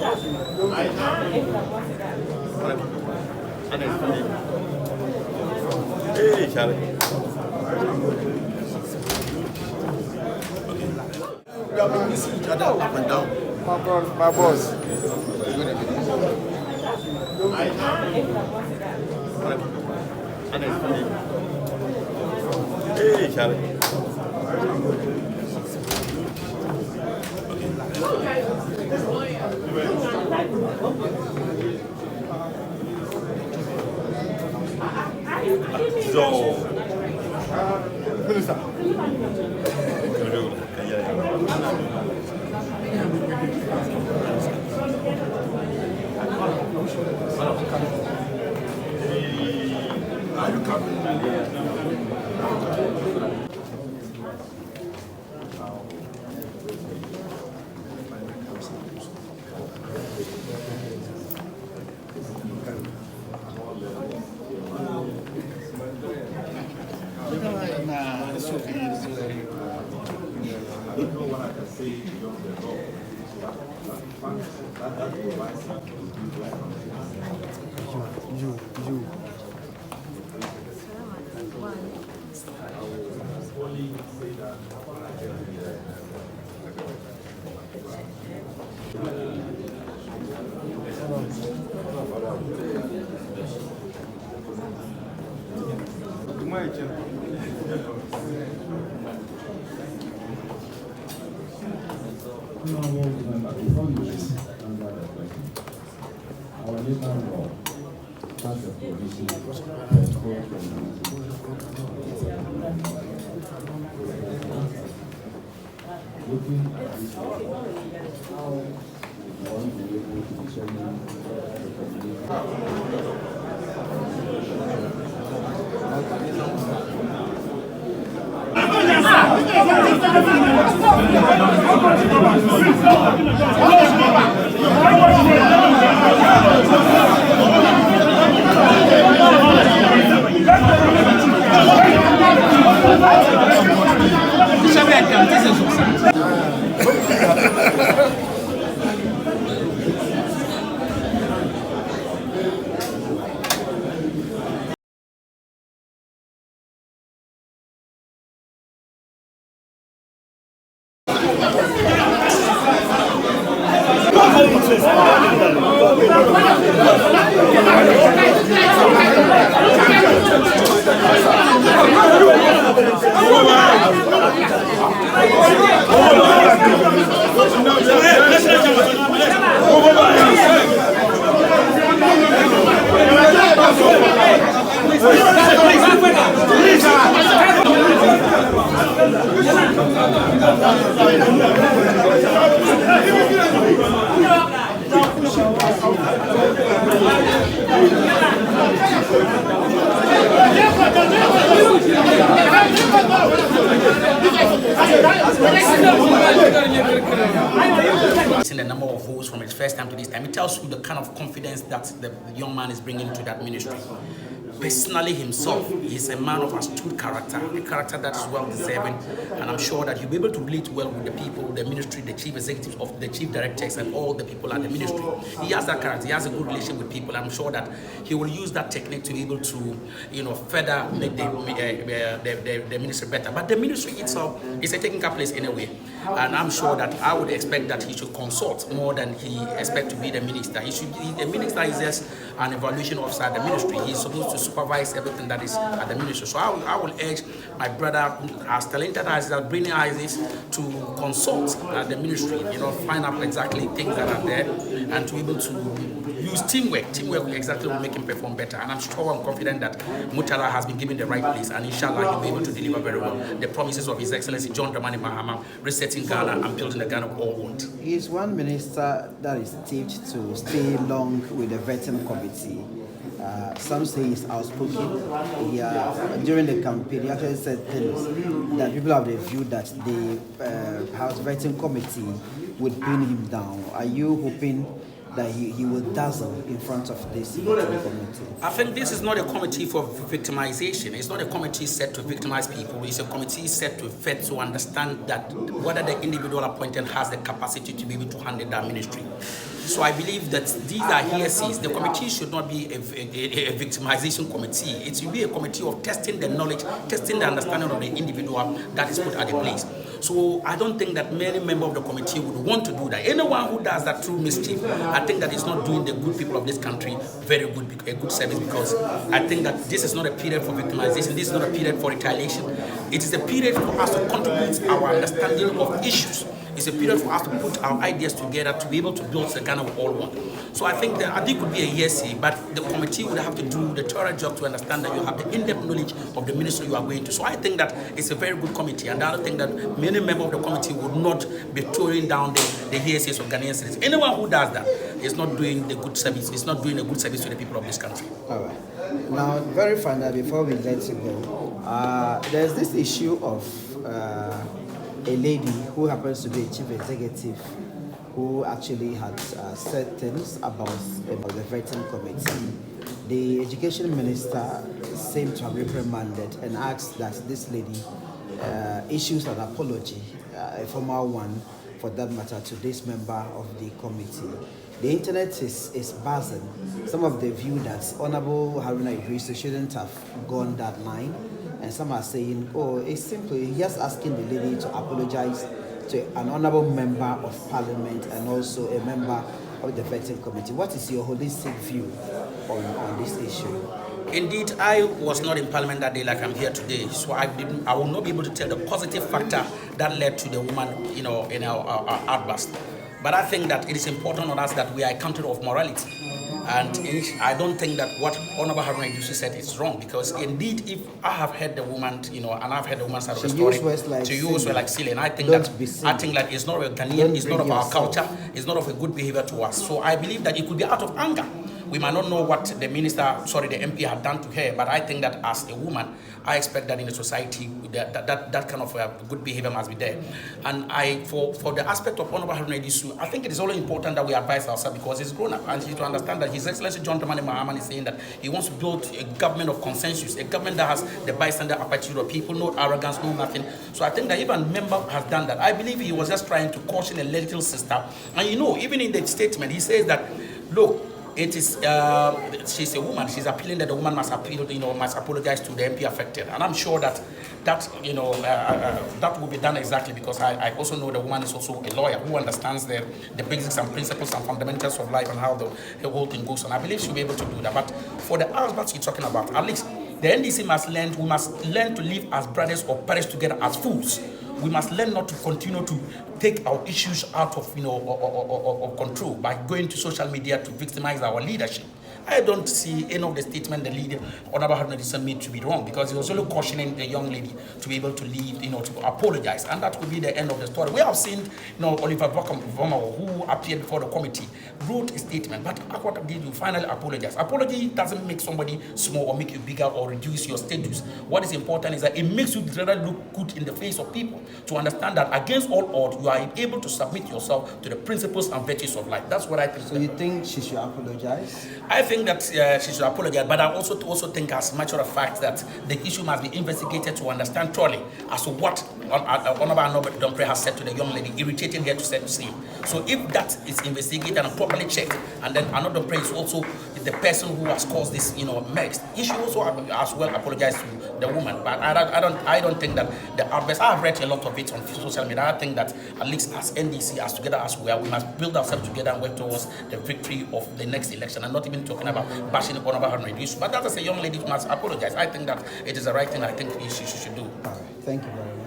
Hey, Charlie. We have been missing each other up and down. My boss. Hey, Charlie. So, Minister. Are you coming? Our neighbor law has a provision looking at this, how we want to be able to determine the number of votes from its first time to this time, it tells you the kind of confidence that the young man is bringing to that ministry. Personally himself, he's a man of astute character, a character that is well deserving, and I'm sure that he'll be able to relate well with the people, the ministry, the chief executives, of the chief directors, and all the people at the ministry. He has that character, he has a good relationship with people. I'm sure that he will use that technique to be able to, further make the ministry better. But the ministry itself is a technical place anyway, and I'm sure that I would expect that he should consult more than he expects to be the minister. The minister is just an evaluation officer at the ministry. He's supposed to supervise everything that is at the ministry. So I will urge my brother, as talented as that brilliant as is, to consult at the ministry, find out exactly things that are there, and to be able to use teamwork. Teamwork exactly will make him perform better. And I'm confident that Murtala has been given the right place, and inshallah he'll be able to deliver very well the promises of His Excellency John Dramani Mahama, resetting Ghana and building the Ghana of all want. He is one minister that is tipped to stay long with the vetting committee. Some say he's outspoken. During the campaign, he actually said things that people have the view that the House vetting committee would pin him down. Are you hoping that he will dazzle in front of this committee? I think this is not a committee for victimization. It's not a committee set to victimize people. It's a committee set to understand that whether the individual appointed has the capacity to be able to handle that ministry. So I believe that these are hearsays. The committee should not be a victimization committee. It should be a committee of testing the knowledge, testing the understanding of the individual that is put at the place. So I don't think that many members of the committee would want to do that. Anyone who does that through mischief, I think that is not doing the good people of this country a good service, because I think that this is not a period for victimization. This is not a period for retaliation. It is a period for us to contribute our understanding of issues. It's a period for us to put our ideas together to be able to build the Ghana we all want. So I think that it could be a hearsay, but the committee would have to do the thorough job to understand that you have the in-depth knowledge of the ministry you are going to. So I think that it's a very good committee, and I don't think that many members of the committee would not be throwing down the hearsays of Ghanaian citizens. Anyone who does that is not doing the good service. It's not doing a good service to the people of this country. All right. Now, very finally, before we let you go, there's this issue of a lady who happens to be a chief executive who actually had said things about the vetting committee. The education minister seemed to have reprimanded and asked that this lady issues an apology, a formal one for that matter, to this member of the committee. The internet is buzzing. Some of the view that Honorable Haruna Idris shouldn't have gone that line. And some are saying, oh, it's simply just asking the lady to apologize to an honorable member of parliament and also a member of the vetting committee. What is your holistic view on this issue? Indeed, I was not in parliament that day like I'm here today, so I will not be able to tell the positive factor that led to the woman, in our outburst. But I think that it is important on us that we are a country of morality. And I don't think that what Honorable Haruna Idris said is wrong, because indeed, if I have heard the woman, and I've heard the woman's side of the story, to use words like silly, and I think that it's not a Ghanaian, it's not of our culture, it's not of a good behavior to us. So I believe that it could be out of anger. We might not know what the the MP had done to her, but I think that as a woman, I expect that in the society, that kind of good behavior must be there. And for the aspect of Honorable Haruna Idris, I think it is also important that we advise ourselves, because he's grown up and he's to understand that His Excellency John Dramani Mahama is saying that he wants to build a government of consensus, a government that has the bystander attitude of people, no arrogance, no nothing. So I think that even a member has done that. I believe he was just trying to caution a little sister. And even in the statement, he says that, look, it is, she's a woman. She's appealing that the woman must must apologize to the MP affected. And I'm sure that that will be done exactly, because I also know the woman is also a lawyer who understands the basics and principles and fundamentals of life and how the whole thing goes on. I believe she'll be able to do that. But for the aspects you're talking about, at least the NDC we must learn to live as brothers or perish together as fools. We must learn not to continue to take our issues out of control by going to social media to victimize our leadership. I don't see any of the statement the leader, Honorable Haruna Idris, made to be wrong, because he was only cautioning the young lady to be able to leave, to apologize, and that would be the end of the story. We have seen, Oliver Voma, who appeared before the committee, wrote a statement, but what did you finally apologize? Apology doesn't make somebody small or make you bigger or reduce your status. What is important is that it makes you rather look good in the face of people, to understand that against all odds, you are able to submit yourself to the principles and virtues of life. That's what I think. So you think she should apologize? I think that she should apologize, but I also think, as a matter of fact, that the issue must be investigated to understand thoroughly as to what Honorable ANNOH-DOMPREH has said to the young lady, irritating her to say the same. So if that is investigated and properly checked, and then ANNOH-DOMPREH is also the person who has caused this, mess, he should also as well apologize to the woman. But I don't think that the outburst. I have read a lot of it on social media. I think that at least as NDC, as together as we are, we must build ourselves together and work towards the victory of the next election, and not even talking about bashing upon Honorable Haruna Idris. But that as a young lady must apologize. I think that it is the right thing. I think she should do. All right. Thank you very much.